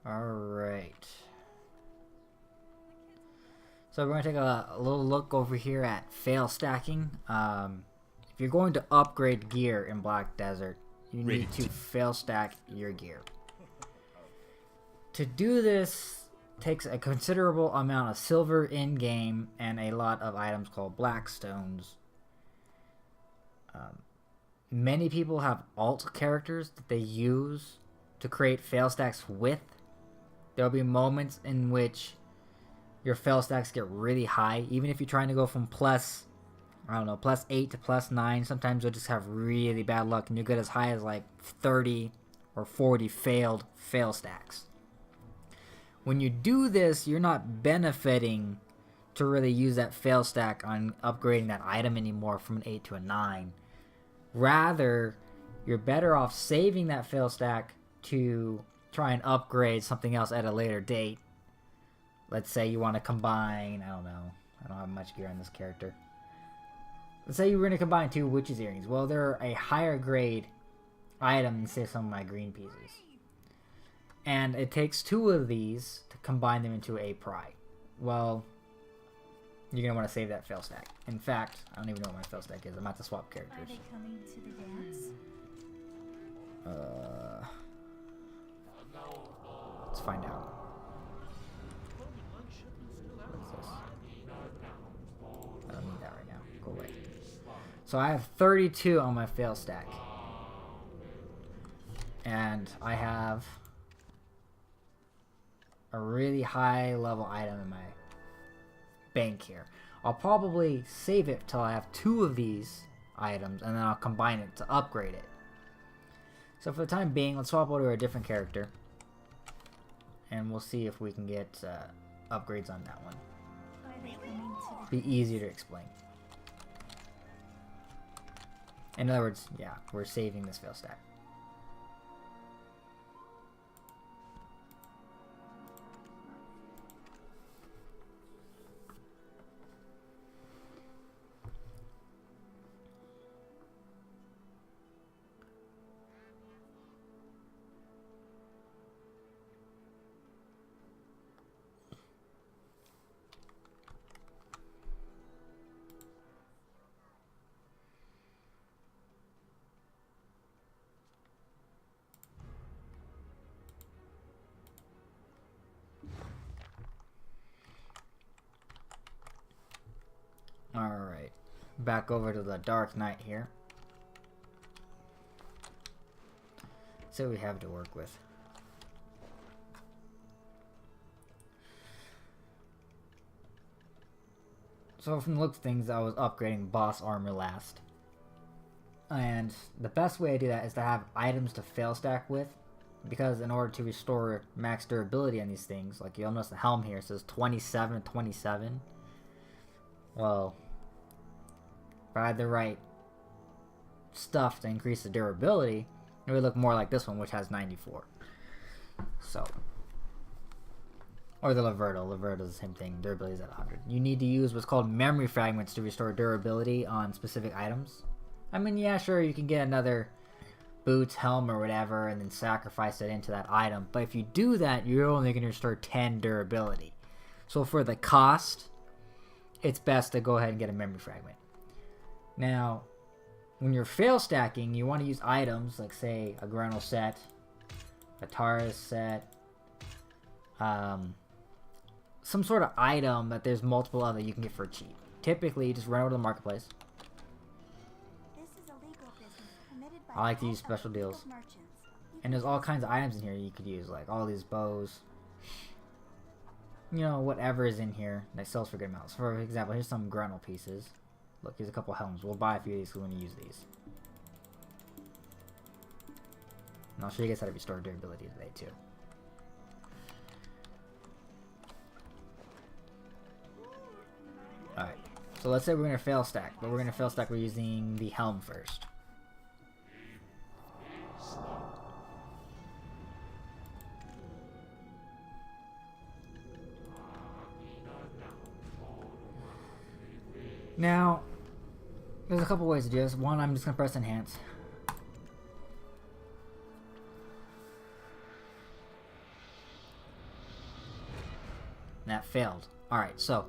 Alright. So we're going to take a little look over here at fail stacking. If you're going to upgrade gear in Black Desert, you need to fail stack your gear. To do this takes a considerable amount of silver in-game and a lot of items called black stones. Many people have alt characters that they use to create fail stacks with. There'll be moments in which your fail stacks get really high, even if you're trying to go from plus, I don't know, plus 8 to plus 9. Sometimes you'll just have really bad luck and you get as high as like 30 or 40 failed fail stacks. When you do this, you're not benefiting to really use that fail stack on upgrading that item anymore from an 8 to a 9. Rather, you're better off saving that fail stack to try and upgrade something else at a later date. Let's say you want to combine, I don't know, I don't have much gear on this character. Let's say you were going to combine 2 witch's earrings. Well, they're a higher grade item than say some of my green pieces. And it takes 2 of these to combine them into a pry. Well, you're going to want to save that fail stack. In fact, I don't even know what my fail stack is. I'm about to swap characters. Are they coming to the dance? Let's find out. What's this? I don't need that right now. Go away. So I have 32 on my fail stack. And I have a really high level item in my bank here. I'll probably save it till I have 2 of these items and then I'll combine it to upgrade it. So for the time being, let's swap over to a different character and we'll see if we can get upgrades on that one. Be easier to explain. In other words, yeah, we're saving this fail stack. Alright, back over to the Dark Knight here. Let's see what we have to work with. So from the looks of things, I was upgrading boss armor last. And the best way to do that is to have items to fail stack with. Because in order to restore max durability on these things, like you'll notice the helm here says 27 and 27. Well, if I had the right stuff to increase the durability, it would look more like this one, which has 94. So, or the Laverto. Laverto is the same thing. Durability is at 100. You need to use what's called memory fragments to restore durability on specific items. I mean, yeah, sure, you can get another boots, helm, or whatever, and then sacrifice it into that item. But if you do that, you're only going to restore 10 durability. So for the cost, it's best to go ahead and get a memory fragment. Now, when you're fail stacking, you want to use items like, say, a Grenell set, a Taurus set, some sort of item that there's multiple of that you can get for cheap. Typically, you just run over to the marketplace. This is a legal business permitted by I like to all use special legal deals. merchants. And there's all kinds of items in here you could use, like all these bows. You know, whatever is in here that sells for good amounts. For example, here's some Grenell pieces. Look, here's a couple helms. We'll buy a few of these because we're going to use these. And I'll show you guys how to restore durability today, too. Alright, so let's say we're going to fail stack, but we're going to fail stack, we're using the helm first. Now, there's a couple ways to do this. One, I'm just going to press enhance. That failed. Alright, so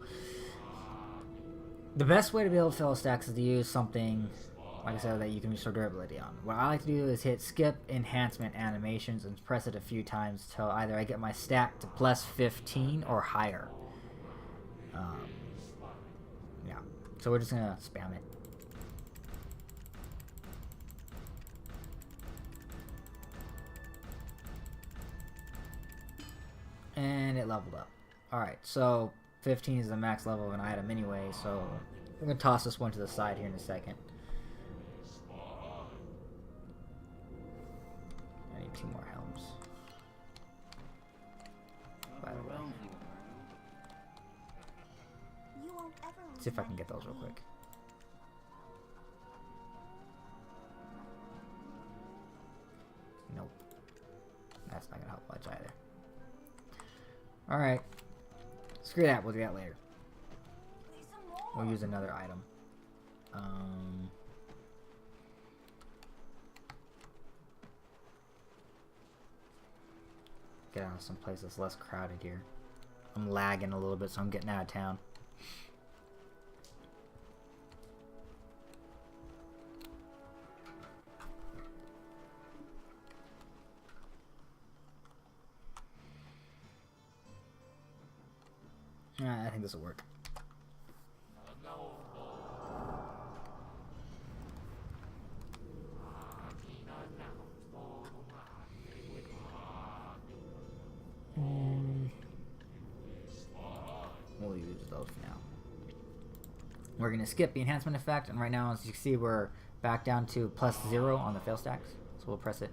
the best way to be able to fail stacks is to use something, like I said, that you can restore durability on. What I like to do is hit skip enhancement animations and press it a few times till either I get my stack to plus 15 or higher. Yeah, so we're just gonna spam it. And it leveled up. Alright, so 15 is the max level of an item anyway, so we're going to toss this one to the side here in a second. I need 2 more helms. By the way. See if I can get those real quick. Nope. That's not going to help much either. Alright. Screw that, we'll do that later. We'll use another item. Get out of some place that's less crowded here. I'm lagging a little bit, so I'm getting out of town. I think this will work. We'll use those for now. We're going to skip the enhancement effect, and right now, as you can see, we're back down to plus 0 on the fail stacks. So we'll press it.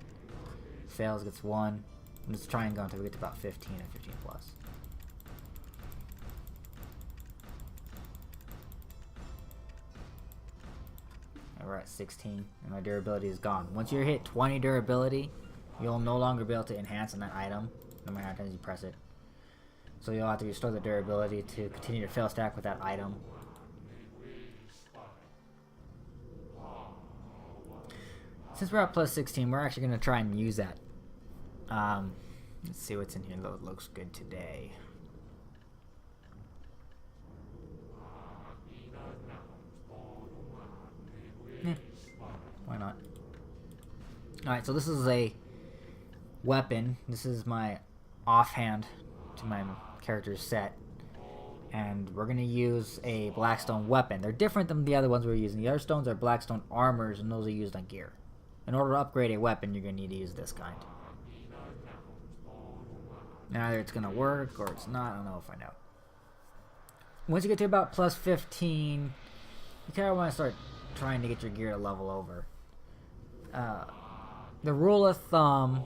Fails gets 1. And just try and go until we get to about 15 and 15 plus. And we're at 16, and my durability is gone. Once you hit 20 durability, you'll no longer be able to enhance on that item, no matter how many times you press it. So you'll have to restore the durability to continue to fail stack with that item. Since we're at plus 16, we're actually going to try and use that. Let's see what's in here that looks good today. Why not? Alright, so this is a weapon. This is my offhand to my character's set. And we're going to use a Blackstone weapon. They're different than the other ones we're using. The other stones are Blackstone armors, and those are used on gear. In order to upgrade a weapon, you're going to need to use this kind. Now, either it's going to work or it's not. I don't know if I know. Once you get to about plus 15, you kind of want to start trying to get your gear to level over. The rule of thumb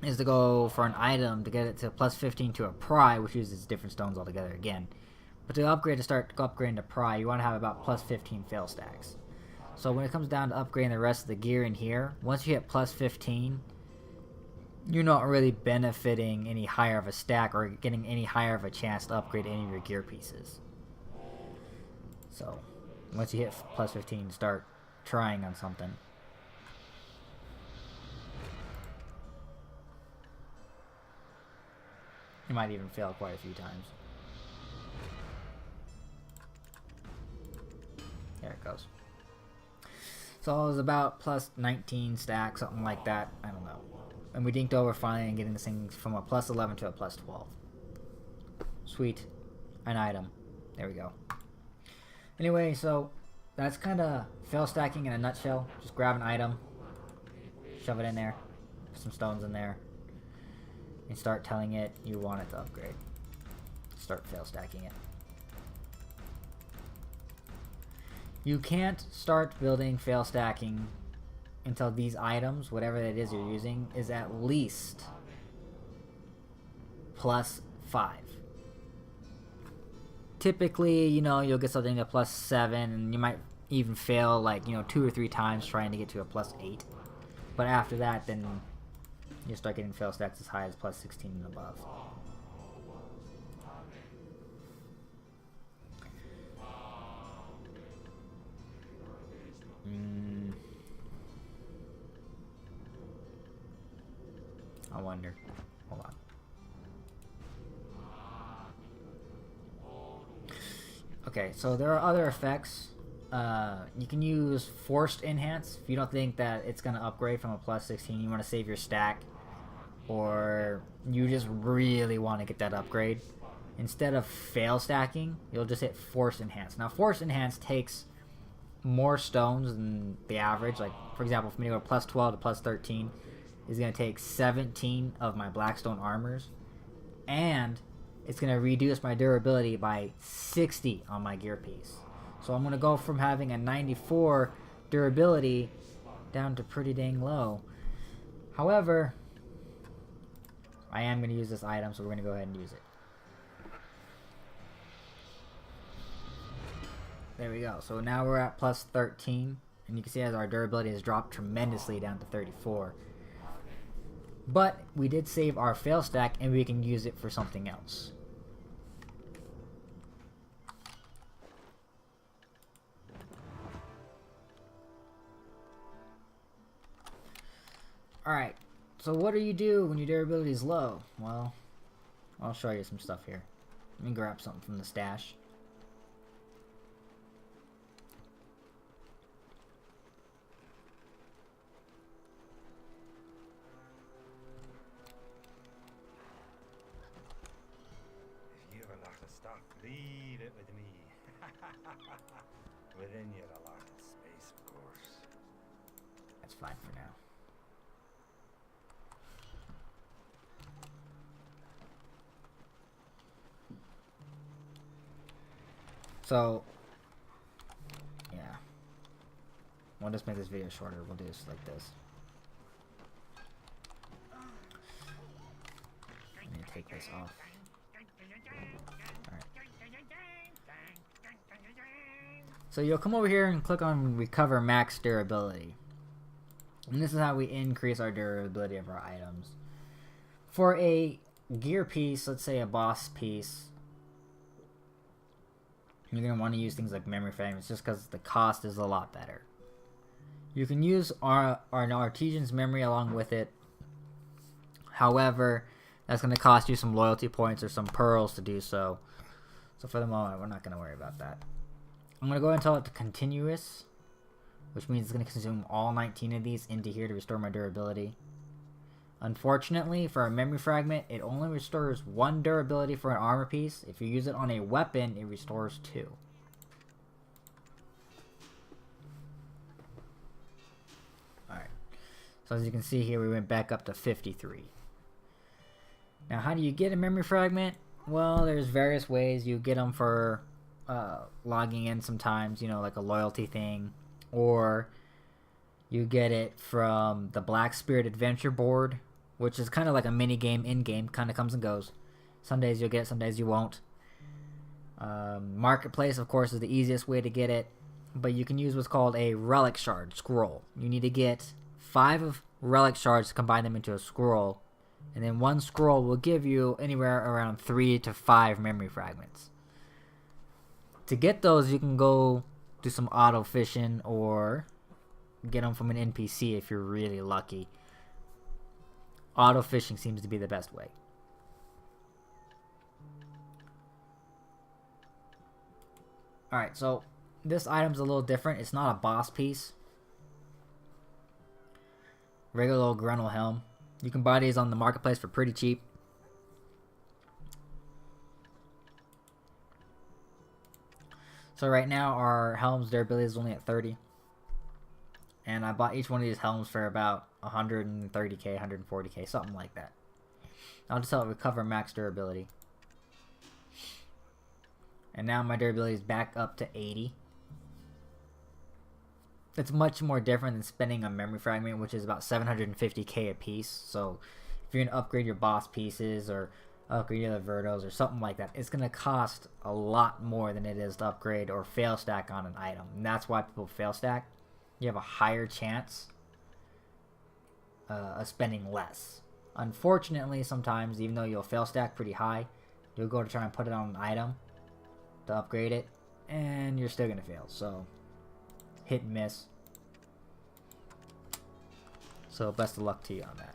is to go for an item to get it to plus 15 to a pry, which uses different stones altogether again. But to upgrade to start upgrading to pry, you want to have about plus 15 fail stacks. So when it comes down to upgrading the rest of the gear in here, once you hit plus 15, you're not really benefiting any higher of a stack or getting any higher of a chance to upgrade any of your gear pieces. So once you hit plus 15, start trying on something. You might even fail quite a few times. There it goes. So it was about plus 19 stacks, something like that. I don't know. And we dinked over finally and getting this thing from a plus 11 to a plus 12. Sweet. An item. There we go. Anyway, so that's kind of fail stacking in a nutshell. Just grab an item, shove it in there, put some stones in there, and start telling it you want it to upgrade. Start fail stacking it. You can't start building fail stacking until these items, whatever it is you're using, is at least plus 5. Typically, you know, you'll get something at plus 7, and you might even fail like, you know, 2 or 3 times trying to get to a plus 8. But after that, then you start getting fail stacks as high as plus 16 and above. I wonder. Hold on. Okay, so there are other effects. You can use Forced Enhance if you don't think that it's going to upgrade from a plus 16. You want to save your stack, or you just really want to get that upgrade. Instead of fail stacking, you'll just hit Forced Enhance. Now, Forced Enhance takes more stones than the average. Like, for example, for me to go plus 12 to plus 13 is going to take 17 of my Blackstone armors, and it's going to reduce my durability by 60 on my gear piece. So I'm going to go from having a 94 durability down to pretty dang low. However, I am going to use this item, so we're going to go ahead and use it. There we go. So now we're at plus 13, and you can see as our durability has dropped tremendously down to 34. But we did save our fail stack, and we can use it for something else. Alright, so what do you do when your durability is low? Well, I'll show you some stuff here. Let me grab something from the stash. Leave it with me. Within your allotted space, of course. That's fine for now. So, yeah. We'll just make this video shorter. We'll do this like this. Let me take this off. So you'll come over here and click on Recover Max Durability. And this is how we increase our durability of our items. For a gear piece, let's say a boss piece, you're going to want to use things like memory fragments just because the cost is a lot better. You can use our Artesian's memory along with it. However, that's going to cost you some loyalty points or some pearls to do so. So for the moment, we're not going to worry about that. I'm going to go ahead and tell it to continuous, which means it's going to consume all 19 of these into here to restore my durability. Unfortunately, for a memory fragment, it only restores 1 durability for an armor piece. If you use it on a weapon, it restores 2. Alright, so as you can see here, we went back up to 53. Now, how do you get a memory fragment? Well, there's various ways. You get them for logging in sometimes, you know, like a loyalty thing, or you get it from the Black Spirit Adventure board, which is kind of like a mini game in-game, kind of comes and goes. Some days you'll get it, some days you won't. Marketplace, of course, is the easiest way to get it, but you can use what's called a relic shard scroll. You need to get 5 of relic shards to combine them into a scroll, and then 1 scroll will give you anywhere around 3 to 5 memory fragments. To get those, you can go do some auto fishing or get them from an NPC if you're really lucky. Auto fishing seems to be the best way. Alright, so this item's a little different. It's not a boss piece. Regular old Gruntle helm. You can buy these on the marketplace for pretty cheap. So right now our helm's durability is only at 30. And I bought each one of these helms for about 130k, 140k, something like that. I'll just tell it recover max durability. And now my durability is back up to 80. It's much more different than spending a memory fragment, which is about 750k a piece. So if you're going to upgrade your boss pieces or upgrade your Vertos or something like that, it's going to cost a lot more than it is to upgrade or fail stack on an item. And that's why people fail stack. You have a higher chance of spending less. Unfortunately, sometimes, even though you'll fail stack pretty high, you'll go to try and put it on an item to upgrade it, and you're still going to fail. So, hit and miss. So, best of luck to you on that.